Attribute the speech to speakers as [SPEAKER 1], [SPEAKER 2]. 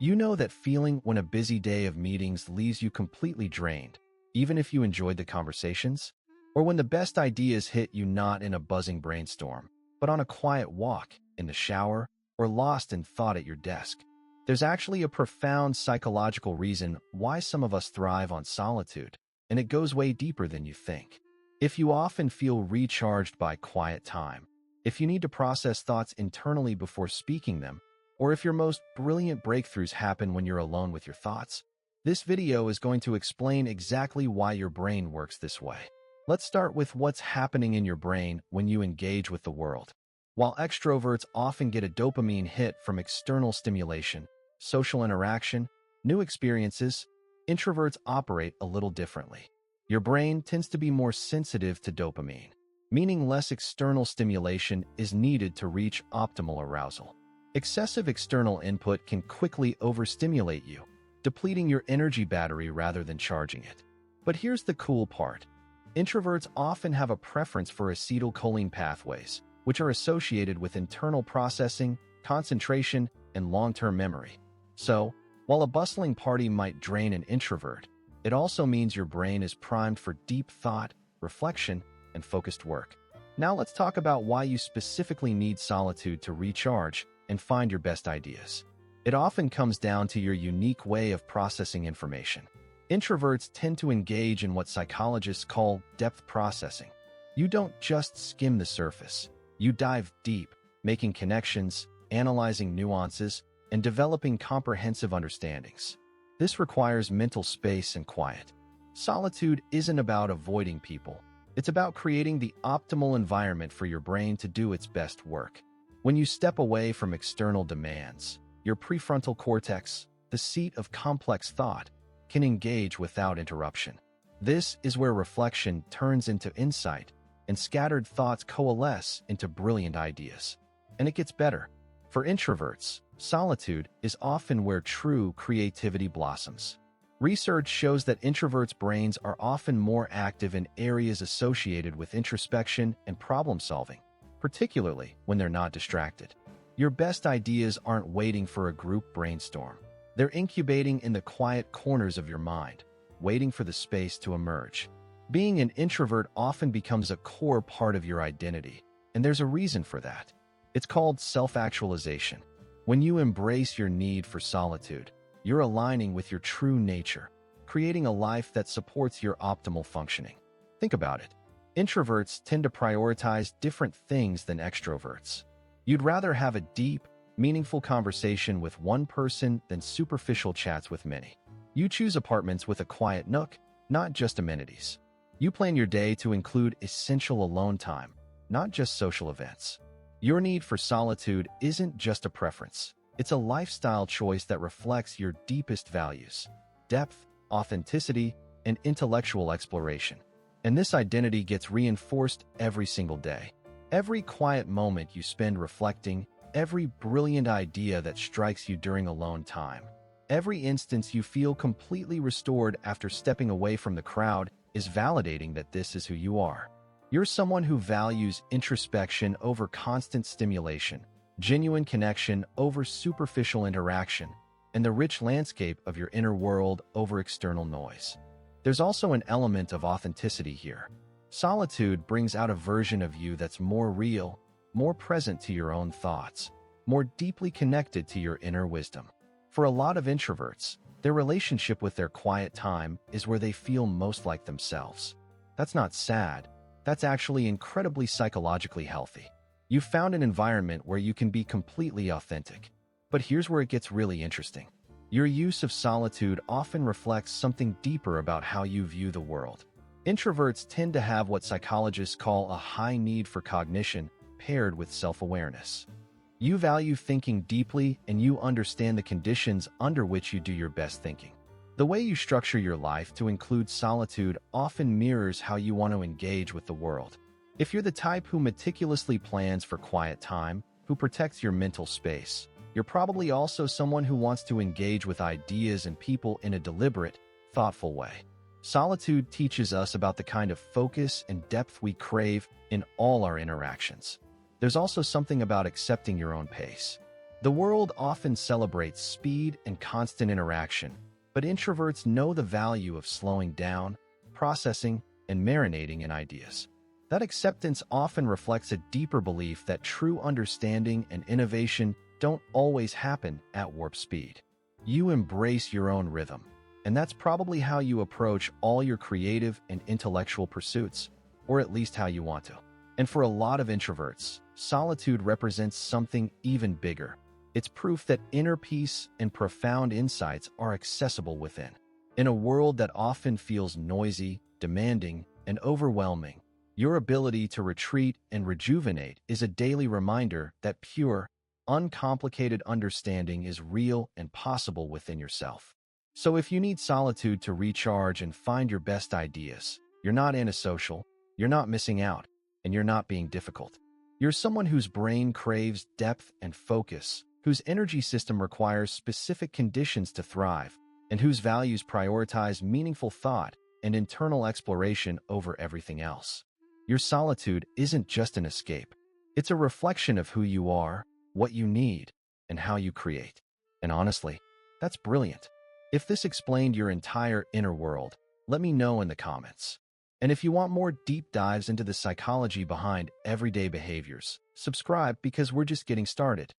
[SPEAKER 1] You know that feeling when a busy day of meetings leaves you completely drained, even if you enjoyed the conversations? Or when the best ideas hit you not in a buzzing brainstorm, but on a quiet walk, in the shower, or lost in thought at your desk? There's actually a profound psychological reason why some of us thrive on solitude, and it goes way deeper than you think. If you often feel recharged by quiet time, if you need to process thoughts internally before speaking them, or if your most brilliant breakthroughs happen when you're alone with your thoughts, this video is going to explain exactly why your brain works this way. Let's start with what's happening in your brain when you engage with the world. While extroverts often get a dopamine hit from external stimulation, social interaction, new experiences, introverts operate a little differently. Your brain tends to be more sensitive to dopamine, meaning less external stimulation is needed to reach optimal arousal. Excessive external input can quickly overstimulate you, depleting your energy battery rather than charging it. But here's the cool part. Introverts often have a preference for acetylcholine pathways, which are associated with internal processing, concentration, and long-term memory. So, while a bustling party might drain an introvert, it also means your brain is primed for deep thought, reflection, and focused work. Now let's talk about why you specifically need solitude to recharge and find your best ideas. It often comes down to your unique way of processing information. Introverts tend to engage in what psychologists call depth processing. You don't just skim the surface. You dive deep, making connections, analyzing nuances, and developing comprehensive understandings. This requires mental space and quiet. Solitude isn't about avoiding people. It's about creating the optimal environment for your brain to do its best work. When you step away from external demands, your prefrontal cortex, the seat of complex thought, can engage without interruption. This is where reflection turns into insight, and scattered thoughts coalesce into brilliant ideas. And it gets better. For introverts, solitude is often where true creativity blossoms. Research shows that introverts' brains are often more active in areas associated with introspection and problem-solving, particularly when they're not distracted. Your best ideas aren't waiting for a group brainstorm. They're incubating in the quiet corners of your mind, waiting for the space to emerge. Being an introvert often becomes a core part of your identity, and there's a reason for that. It's called self-actualization. When you embrace your need for solitude, you're aligning with your true nature, creating a life that supports your optimal functioning. Think about it. Introverts tend to prioritize different things than extroverts. You'd rather have a deep, meaningful conversation with one person than superficial chats with many. You choose apartments with a quiet nook, not just amenities. You plan your day to include essential alone time, not just social events. Your need for solitude isn't just a preference. It's a lifestyle choice that reflects your deepest values: depth, authenticity, and intellectual exploration. And this identity gets reinforced every single day. Every quiet moment you spend reflecting, every brilliant idea that strikes you during alone time, every instance you feel completely restored after stepping away from the crowd is validating that this is who you are. You're someone who values introspection over constant stimulation, genuine connection over superficial interaction, and the rich landscape of your inner world over external noise. There's also an element of authenticity here. Solitude brings out a version of you that's more real, more present to your own thoughts, more deeply connected to your inner wisdom. For a lot of introverts, their relationship with their quiet time is where they feel most like themselves. That's not sad. That's actually incredibly psychologically healthy. You've found an environment where you can be completely authentic. But here's where it gets really interesting. Your use of solitude often reflects something deeper about how you view the world. Introverts tend to have what psychologists call a high need for cognition paired with self-awareness. You value thinking deeply, and you understand the conditions under which you do your best thinking. The way you structure your life to include solitude often mirrors how you want to engage with the world. If you're the type who meticulously plans for quiet time, who protects your mental space, you're probably also someone who wants to engage with ideas and people in a deliberate, thoughtful way. Solitude teaches us about the kind of focus and depth we crave in all our interactions. There's also something about accepting your own pace. The world often celebrates speed and constant interaction, but introverts know the value of slowing down, processing, and marinating in ideas. That acceptance often reflects a deeper belief that true understanding and innovation don't always happen at warp speed. You embrace your own rhythm, and that's probably how you approach all your creative and intellectual pursuits, or at least how you want to. And for a lot of introverts, solitude represents something even bigger. It's proof that inner peace and profound insights are accessible within. In a world that often feels noisy, demanding, and overwhelming, your ability to retreat and rejuvenate is a daily reminder that pure, uncomplicated understanding is real and possible within yourself. So if you need solitude to recharge and find your best ideas, you're not antisocial, you're not missing out, and you're not being difficult. You're someone whose brain craves depth and focus, whose energy system requires specific conditions to thrive, and whose values prioritize meaningful thought and internal exploration over everything else. Your solitude isn't just an escape. It's a reflection of who you are, what you need, and how you create. And honestly, that's brilliant. If this explained your entire inner world, let me know in the comments. And if you want more deep dives into the psychology behind everyday behaviors, subscribe because we're just getting started.